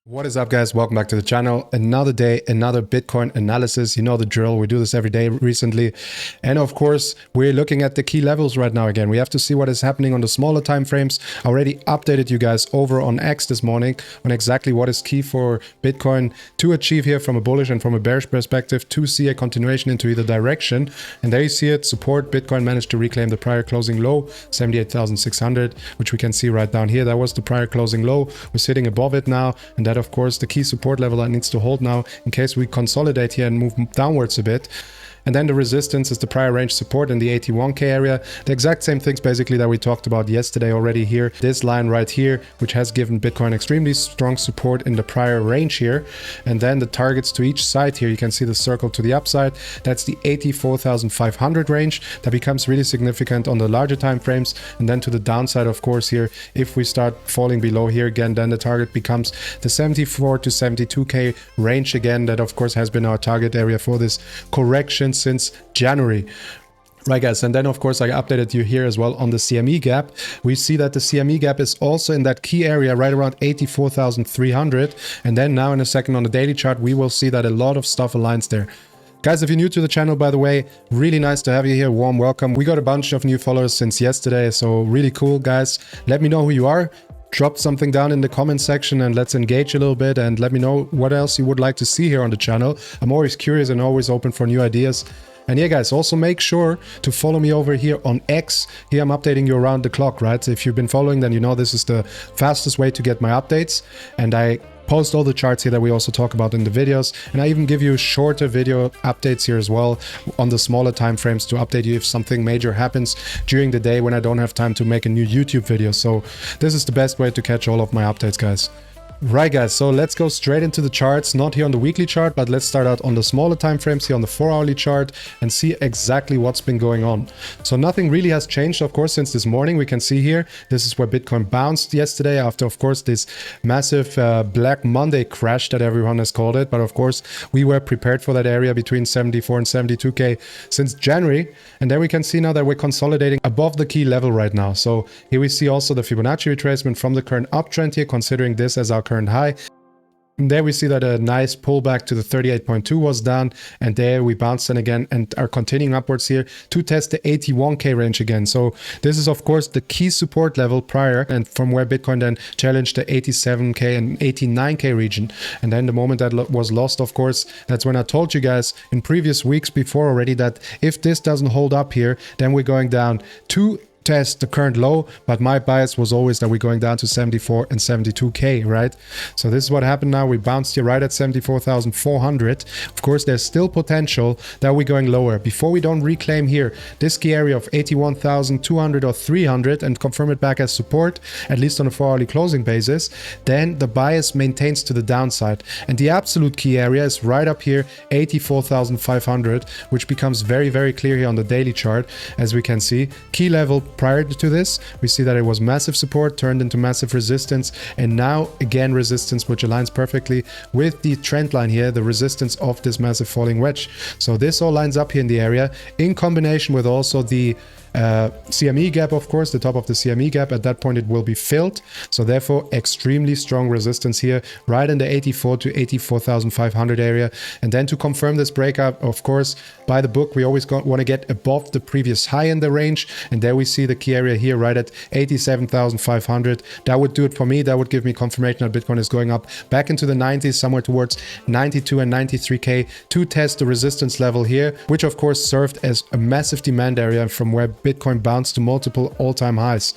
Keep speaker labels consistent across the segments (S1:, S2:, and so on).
S1: What is up, guys? Welcome back to the channel. Another day, another Bitcoin analysis. You know the drill. We do this every day recently. And of course, we're looking at the key levels right now again. We have to see what is happening on the smaller time frames. I already updated you guys over on X this morning on exactly what is key for Bitcoin to achieve here from a bullish and from a bearish perspective to see a continuation into either direction. And there you see it. Support. Bitcoin managed to reclaim the prior closing low, 78,600, which we can see right down here. That was the prior closing low. We're sitting above it now. And that, of course, the key support level that needs to hold now in case we consolidate here and move downwards a bit. And then the resistance is the prior range support in the 81k area. The exact same things basically that we talked about yesterday already here. This line right here, which has given Bitcoin extremely strong support in the prior range here. And then the targets to each side here, you can see the circle to the upside. That's the 84,500 range. That becomes really significant on the larger time frames. And then to the downside, of course, here, if we start falling below here again, then the target becomes the 74 to 72k range again. That, of course, has been our target area for this correction since January. Right, guys, and then of course I updated you here as well on the CME gap. We see that the CME gap is also in that key area right around 84,300, and then now in a second on the daily chart we will see that a lot of stuff aligns there. Guys, if you're new to the channel, by the way, really nice to have you here. Warm welcome. We got a bunch of new followers since yesterday, so really cool, guys. Let me know who you are. Drop something down in the comment section and let's engage a little bit, and let me know what else you would like to see here on the channel. I'm always curious and always open for new ideas. And yeah, guys, also make sure to follow me over here on X. Here I'm updating you around the clock, right? So if you've been following, then you know this is the fastest way to get my updates. And I post all the charts here that we also talk about in the videos, and I even give you shorter video updates here as well on the smaller time frames to update you if something major happens during the day when I don't have time to make a new YouTube video. So this is the best way to catch all of my updates, guys. Right, guys, so let's go straight into the charts, not here on the weekly chart, but let's start out on the smaller time frames here on the 4-hourly chart and see exactly what's been going on. So nothing really has changed, of course, since this morning. We can see here, this is where Bitcoin bounced yesterday after, of course, this massive Black Monday crash that everyone has called it. But of course, we were prepared for that area between 74 and 72k since January. And then we can see now that we're consolidating above the key level right now. So here we see also the Fibonacci retracement from the current uptrend here, considering this as our current high. And there we see that a nice pullback to the 38.2 was done, and there we bounced in again and are continuing upwards here to test the 81k range again. So this is of course the key support level prior, and from where Bitcoin then challenged the 87k and 89k region. And then the moment that was lost, of course, that's when I told you guys in previous weeks before already that if this doesn't hold up here, then we're going down to test the current low, but my bias was always that we're going down to 74 and 72k, right? So this is what happened now. We bounced here right at 74,400. Of course, there's still potential that we're going lower. Before we don't reclaim here this key area of 81,200 or 300 and confirm it back as support, at least on a 4-hourly closing basis, then the bias maintains to the downside. And the absolute key area is right up here, 84,500, which becomes very, very clear here on the daily chart. As we can see, key level prior to this, we see that it was massive support turned into massive resistance, and now again resistance, which aligns perfectly with the trend line here, the resistance of this massive falling wedge. So this all lines up here in the area in combination with also the CME gap, of course, the top of the CME gap. At that point it will be filled, so therefore extremely strong resistance here right in the 84 to 84,500 area. And then to confirm this breakout, of course, by the book, we always want to get above the previous high in the range, and there we see the key area here right at 87,500. That would do it for me. That would give me confirmation that Bitcoin is going up back into the 90s, somewhere towards 92 and 93k to test the resistance level here, which of course served as a massive demand area from where Bitcoin bounced to multiple all-time highs.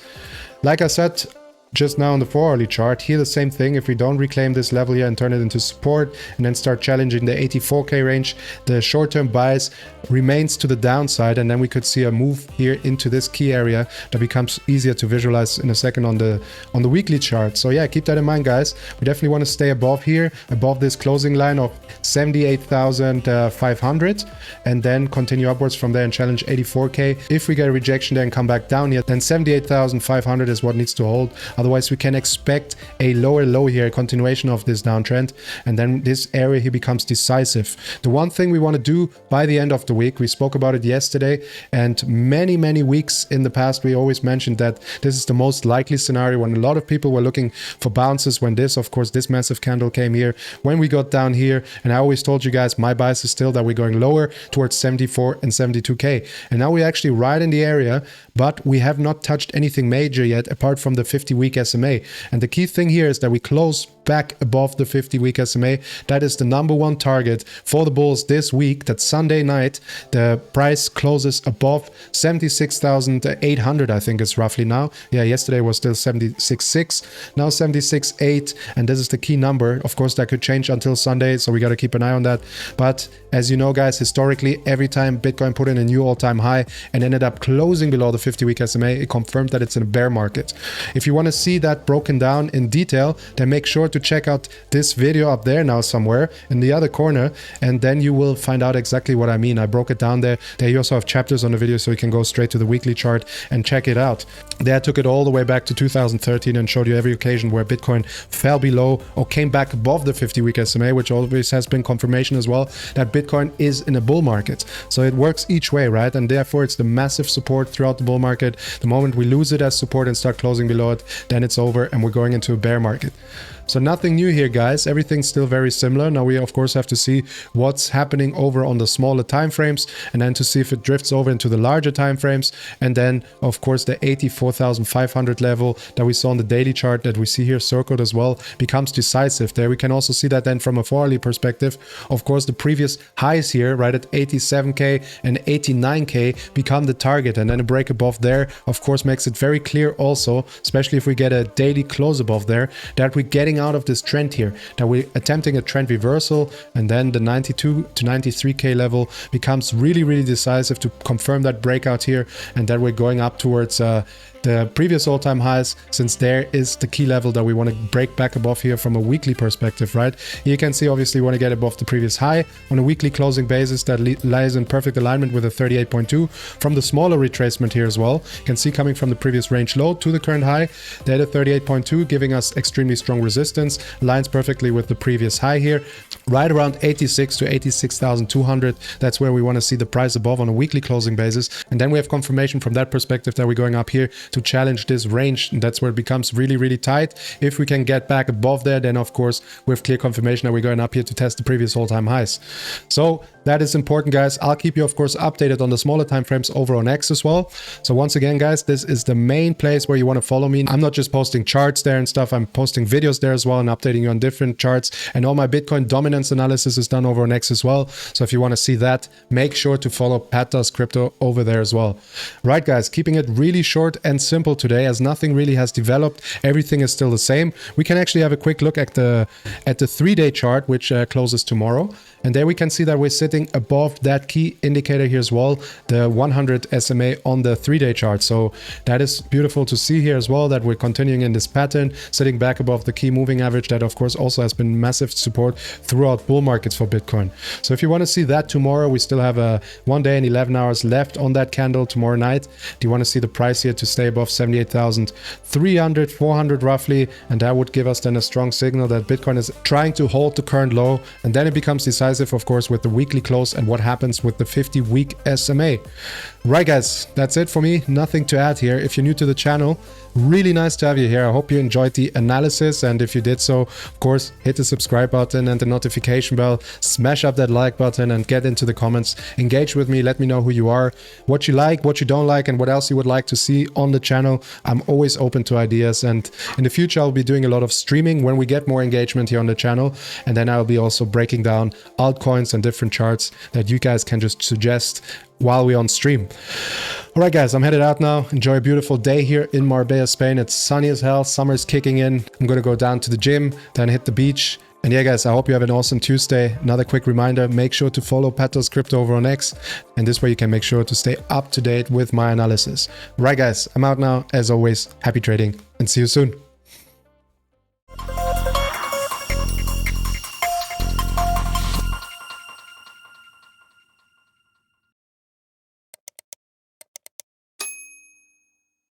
S1: Like I said just now on the 4-hourly chart, here the same thing. If we don't reclaim this level here and turn it into support and then start challenging the 84k range, the short-term bias remains to the downside, and then we could see a move here into this key area that becomes easier to visualize in a second on the weekly chart. So yeah, keep that in mind, guys. We definitely want to stay above here, above this closing line of 78,500, and then continue upwards from there and challenge 84k. If we get a rejection there and come back down here, then 78,500 is what needs to hold. Otherwise, we can expect a lower low here, a continuation of this downtrend, and then this area here becomes decisive. The one thing we want to do by the end of the week, we spoke about it yesterday, and many weeks in the past, we always mentioned that this is the most likely scenario when a lot of people were looking for bounces, when this, of course, this massive candle came here, when we got down here, and I always told you guys, my bias is still that we're going lower towards 74 and 72k, and now we're actually right in the area, but we have not touched anything major yet apart from the 50-week SMA. And the key thing here is that we close back above the 50-week SMA. That is the #1 target for the bulls this week. That Sunday night, the price closes above 76,800, I think it's roughly now. Yeah, yesterday was still 76.6, now 76.8, and this is the key number. Of course, that could change until Sunday, so we got to keep an eye on that. But as you know, guys, historically, every time Bitcoin put in a new all-time high and ended up closing below the 50-week SMA, it confirmed that it's in a bear market. If you want to see that broken down in detail, then make sure to check out this video up there now somewhere in the other corner, and then you will find out exactly what I mean. I broke it down there. There you also have chapters on the video, so you can go straight to the weekly chart and check it out. There I took it all the way back to 2013 and showed you every occasion where Bitcoin fell below or came back above the 50-week SMA, which always has been confirmation as well that Bitcoin is in a bull market. So it works each way, right? And therefore it's the massive support throughout the bull market. The moment we lose it as support and start closing below it, then it's over and we're going into a bear market. So nothing new here, guys. Everything's still very similar. Now we of course have to see what's happening over on the smaller time frames, and then to see if it drifts over into the larger time frames, and then of course the 84,500 level that we saw on the daily chart that we see here circled as well becomes decisive. There we can also see that then from a 4-hourly perspective, of course the previous highs here, right at 87k and 89k, become the target, and then a break above there of course makes it very clear also, especially if we get a daily close above there, that we're getting out of this trend here, that we're attempting a trend reversal, and then the 92 to 93k level becomes really decisive to confirm that breakout here, and that we're going up towards the previous all-time highs, since there is the key level that we want to break back above here from a weekly perspective, right? You can see obviously we want to get above the previous high on a weekly closing basis that lies in perfect alignment with a 38.2 from the smaller retracement here as well. You can see coming from the previous range low to the current high, there at 38.2 giving us extremely strong resistance, lines perfectly with the previous high here, right around 86 to 86,200. That's where we want to see the price above on a weekly closing basis, and then we have confirmation from that perspective that we're going up here to challenge this range, and that's where it becomes really tight. If we can get back above there, then of course we have clear confirmation that we're going up here to test the previous all-time highs. So that is important, guys. I'll keep you of course updated on the smaller time frames over on X as well. So once again, guys, this is the main place where you want to follow me. I'm not just posting charts there and stuff, I'm posting videos there as well and updating you on different charts, and all my Bitcoin dominance analysis is done over on X as well. So if you want to see that, make sure to follow Pat Does Crypto over there as well. Right, guys, keeping it really short and simple today, as nothing really has developed. Everything is still the same. We can actually have a quick look at the 3-day chart, which closes tomorrow, and there we can see that we're sitting above that key indicator here as well, the 100 SMA on the 3-day chart. So that is beautiful to see here as well, that we're continuing in this pattern, sitting back above the key moving average that of course also has been massive support throughout bull markets for Bitcoin. So if you want to see that tomorrow, we still have a 1 day and 11 hours left on that candle tomorrow night. Do you want to see the price here to stay above 78,300, 400 roughly, and that would give us then a strong signal that Bitcoin is trying to hold the current low, and then it becomes decisive of course with the weekly close and what happens with the 50-week SMA. Right, guys, that's it for me. Nothing to add here. If you're new to the channel, really nice to have you here. I hope you enjoyed the analysis, and if you did so, of course, hit the subscribe button and the notification bell, smash up that like button, and get into the comments. Engage with me, let me know who you are, what you like, what you don't like, and what else you would like to see on the channel. I'm always open to ideas, and in the future I'll be doing a lot of streaming when we get more engagement here on the channel, and then I'll be also breaking down altcoins and different charts that you guys can just suggest while we're on stream. All right, guys, I'm headed out now. Enjoy a beautiful day here in Marbella, Spain. It's sunny as hell. Summer's kicking in. I'm going to go down to the gym, then hit the beach. And yeah, guys, I hope you have an awesome Tuesday. Another quick reminder, make sure to follow Pat Does Crypto over on X. And this way you can make sure to stay up to date with my analysis. Right, guys, I'm out now. As always, happy trading and see you soon.